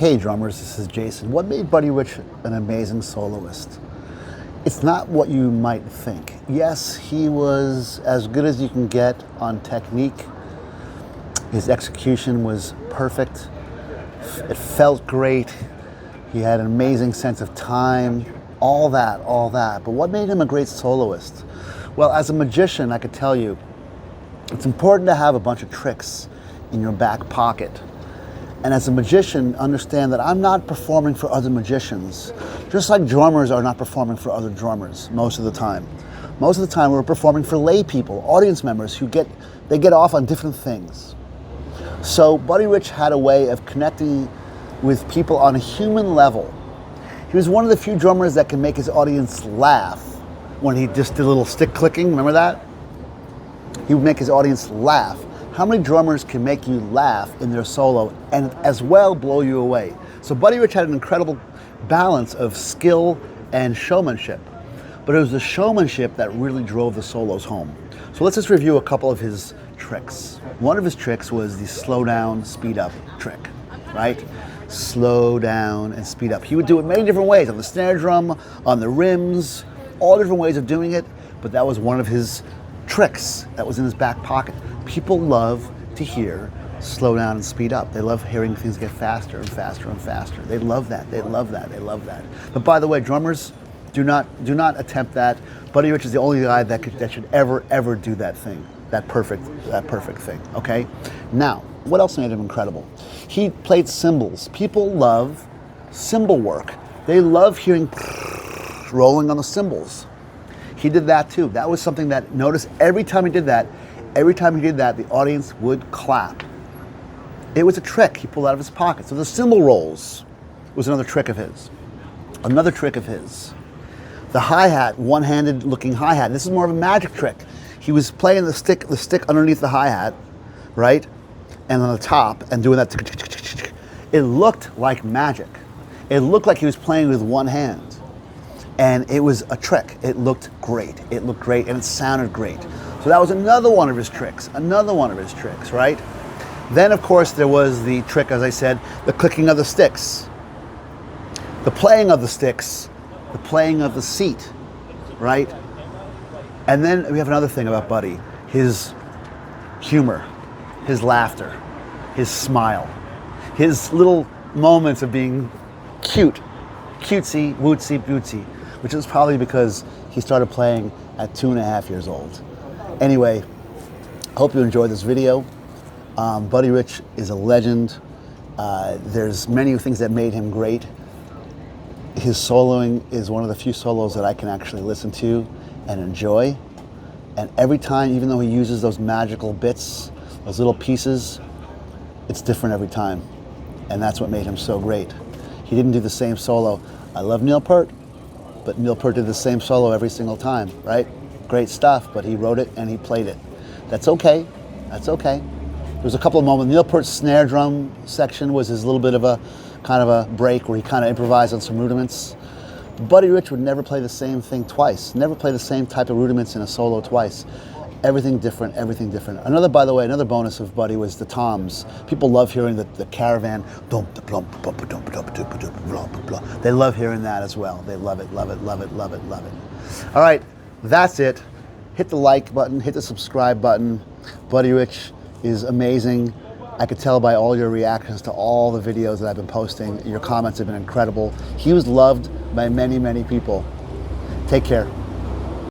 Hey drummers, this is Jason. What made Buddy Rich an amazing soloist? It's not what you might think. Yes, he was as good as you can get on technique. His execution was perfect. It felt great. He had an amazing sense of time, all that. But what made him a great soloist? Well, as a magician, I could tell you, it's important to have a bunch of tricks in your back pocket. And as a magician, understand that I'm not performing for other magicians, just like drummers are not performing for other drummers most of the time. Most of the time we're performing for lay people, audience members who get off on different things. So Buddy Rich had a way of connecting with people on a human level. He was one of the few drummers that can make his audience laugh when he just did a little stick clicking, remember that? He would make his audience laugh. How many drummers can make you laugh in their solo and as well blow you away? So Buddy Rich had an incredible balance of skill and showmanship, but it was the showmanship that really drove the solos home. So let's just review a couple of his tricks. One of his tricks was the slow down, speed up trick, right? Slow down and speed up. He would do it many different ways, on the snare drum, on the rims, all different ways of doing it, but that was one of his tricks that was in his back pocket. People love to hear slow down and speed up. They love hearing things get faster and faster and faster. They love that. They love that. They love that. But by the way, drummers, do not attempt that. Buddy Rich is the only guy that should ever do that thing, that perfect thing. Okay. Now, what else made him incredible? He played cymbals. People love cymbal work. They love hearing rolling on the cymbals. He did that too. That was something that, notice every time he did that, the audience would clap. It was a trick he pulled out of his pocket. So the cymbal rolls was another trick of his. Another trick of his. The hi-hat, one-handed looking hi-hat. This is more of a magic trick. He was playing the stick underneath the hi-hat, right? And on the top, and doing that. It looked like magic. It looked like he was playing with one hand. And it was a trick. It looked great. It looked great and it sounded great. So that was another one of his tricks, right? Then of course there was the trick, as I said, the clicking of the sticks, the playing of the sticks, the playing of the seat, right? And then we have another thing about Buddy, his humor, his laughter, his smile, his little moments of being cute, cutesy, wootsy, bootsy, which is probably because he started playing at 2.5 years old. Anyway, hope you enjoyed this video. Buddy Rich is a legend. There's many things that made him great. His soloing is one of the few solos that I can actually listen to and enjoy. And every time, even though he uses those magical bits, those little pieces, it's different every time. And that's what made him so great. He didn't do the same solo. I love Neil Peart, but Neil Peart did the same solo every single time, right? Great stuff, but he wrote it and he played it. That's okay. That's okay. There was a couple of moments. Neil Peart's snare drum section was his little bit of a kind of a break where he kind of improvised on some rudiments. Buddy Rich would never play the same thing twice. Never play the same type of rudiments in a solo twice. Everything different, everything different. By the way, another bonus of Buddy was the toms. People love hearing the caravan. They love hearing that as well. They love it, love it, love it, love it, love it. All right, that's it. Hit the like button, hit the subscribe button. Buddy Rich is amazing. I could tell by all your reactions to all the videos that I've been posting. Your comments have been incredible. He was loved by many, many people. Take care.